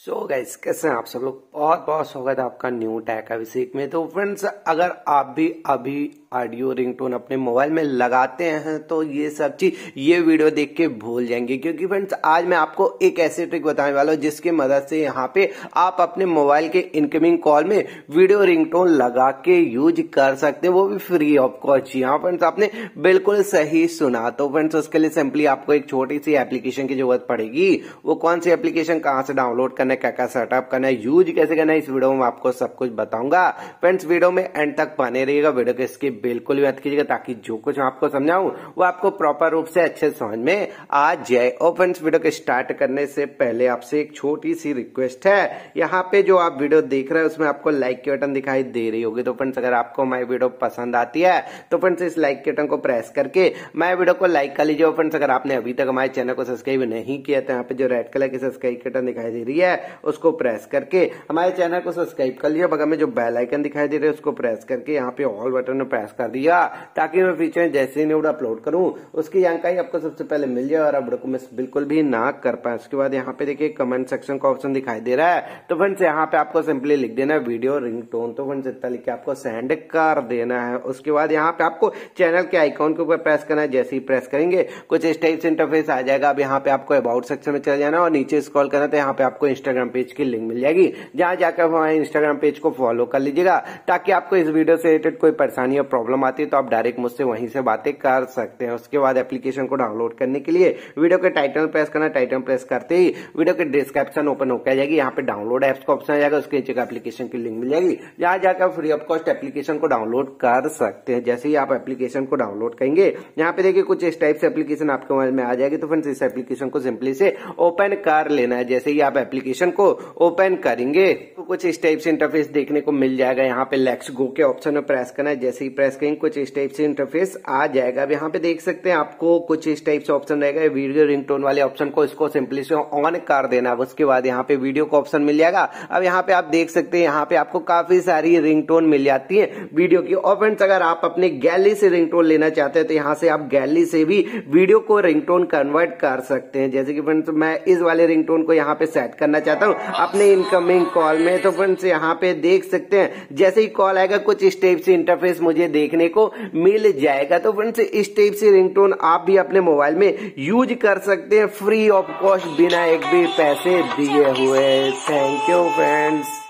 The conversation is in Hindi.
सो गाइस कैसे हैं आप सब लोग। बहुत बहुत स्वागत है आपका न्यू टैग अभिषेक में। तो फ्रेंड्स, अगर आप भी अभी ऑडियो रिंगटोन अपने मोबाइल में लगाते हैं तो ये सब चीज ये वीडियो देख के भूल जाएंगे, क्योंकि फ्रेंड्स आज मैं आपको एक ऐसी ट्रिक बताने वाला हूं जिसकी मदद से यहाँ पे आप अपने मोबाइल के इनकमिंग कॉल में वीडियो रिंगटोन लगा के यूज कर सकते हैं, वो भी फ्री ऑफ कॉस्ट। यहाँ फ्रेंड्स आपने बिल्कुल सही सुना। तो फ्रेंड्स उसके लिए सिंपली आपको एक छोटी सी एप्लीकेशन की जरूरत पड़ेगी। वो कौन सी एप्लीकेशन, कहाँ से डाउनलोड करना है, क्या क्या सेटअप करना है, यूज कैसे करना है, इस वीडियो में आपको सब कुछ बताऊंगा। फ्रेंड्स वीडियो में एंड तक बने रहिएगा, वीडियो को इसकी बिल्कुल भी मत कीजिएगा, ताकि जो कुछ मैं आपको समझाऊं वो आपको प्रॉपर रूप से अच्छे समझ में आ जाए। और फ्रेंड्स वीडियो को स्टार्ट करने से पहले आपसे एक छोटी सी रिक्वेस्ट है। यहाँ पे जो आप वीडियो देख रहे हैं उसमें आपको लाइक की बटन दिखाई दे रही होगी। तो फ्रेंड्स अगर आपको हमारी वीडियो पसंद आती है तो फ्रेंड्स इस लाइक के बटन को प्रेस करके हमारे वीडियो को लाइक कर लीजिए। फ्रेंड्स अगर आपने अभी तक हमारे चैनल को सब्सक्राइब नहीं किया तो यहाँ पे जो रेड कलर की सब्सक्राइब के बटन दिखाई दे रही है उसको प्रेस करके हमारे चैनल को सब्सक्राइब कर लिया। बगल में जो बेल आइकन दिखाई दे रहा है उसको प्रेस करके यहाँ पे ऑल बटन में प्रेस कर दिया, ताकि मैं फ्यूचर में जैसे ही वीडियो अपलोड करूं उसकी जानकारी आपको सबसे पहले मिल जाए और आप वीडियो को मिस बिल्कुल भी ना कर पाए। उसके बाद यहाँ पे देखिए कमेंट सेक्शन का ऑप्शन दिखाई दे रहा है। तो फ्रेंड्स यहाँ पे आपको सिंपली लिख देना है वीडियो रिंगटोन। तो फ्रेंड्स इतना लिख के आपको सेंड कर देना है। उसके बाद यहाँ पे आपको चैनल के आइकॉन के ऊपर प्रेस करना है। जैसे ही प्रेस करेंगे कुछ इस टाइप से इंटरफेस आ जाएगा। अब यहाँ पे आपको अबाउट सेक्शन में चले जाना और नीचे स्क्रॉल करना, तो यहाँ पे आपको इंस्टाग्राम पेज की लिंक मिल जाएगी, जहां जाकर हमारे इंस्टाग्राम पेज को फॉलो कर लीजिएगा, ताकि आपको इस वीडियो से रिलेटेड कोई परेशानी या प्रॉब्लम आती है तो आप डायरेक्ट मुझसे वहीं से बातें कर सकते हैं। उसके बाद एप्लीकेशन को डाउनलोड करने के लिए वीडियो के टाइटल प्रेस करना। टाइटल प्रेस करते ही वीडियो के डिस्क्रिप्शन ओपन होकर जाएगी। यहाँ पे डाउनलोड एप्स का ऑप्शन आ जाएगा, उसके नीचे एप्लीकेशन की लिंक मिल जाएगी, जहां जाकर फ्री ऑफ कॉस्ट एप्लीकेशन को डाउनलोड कर सकते हैं। जैसे ही आप एप्लीकेशन को डाउनलोड करेंगे यहाँ पे देखिए कुछ इस टाइप से एप्लीकेशन आपके मोबाइल में आ जाएगी। तो फ्रेंड्स इस एप्लीकेशन को सिंपली से ओपन कर लेना है। जैसे ही आप एप्लीकेशन को ओपन करेंगे तो कुछ इस टाइप से इंटरफेस देखने को मिल जाएगा। यहाँ पे लेट्स गो के ऑप्शन में प्रेस करना है। जैसे ही प्रेस करेंगे कुछ इस टाइप से इंटरफेस आ जाएगा। अब यहाँ पे देख सकते हैं आपको कुछ इस टाइप से ऑप्शन रहेगा। वीडियो रिंगटोन वाले ऑप्शन को इसको सिंपली से ऑन कर देना। उसके बाद यहाँ पे वीडियो का ऑप्शन मिल जाएगा। अब यहाँ पे आप देख सकते हैं यहाँ पे आपको काफी सारी रिंगटोन मिल जाती है वीडियो की। और फ्रेंड्स अगर आप अपने गैलरी से रिंगटोन लेना चाहते हैं तो यहाँ से आप गैलरी से भी वीडियो को रिंगटोन कन्वर्ट कर सकते हैं। जैसे कि फ्रेंड्स मैं इस वाले रिंगटोन को यहाँ पे सेट करना चाहता हूँ अपने इनकमिंग कॉल में। तो फ्रेंड्स यहाँ पे देख सकते हैं जैसे ही कॉल आएगा कुछ इस टाइप से इंटरफेस मुझे देखने को मिल जाएगा। तो फ्रेंड्स इस टाइप से रिंगटोन आप भी अपने मोबाइल में यूज कर सकते हैं फ्री ऑफ कॉस्ट, बिना एक भी पैसे दिए हुए। Thank you friends.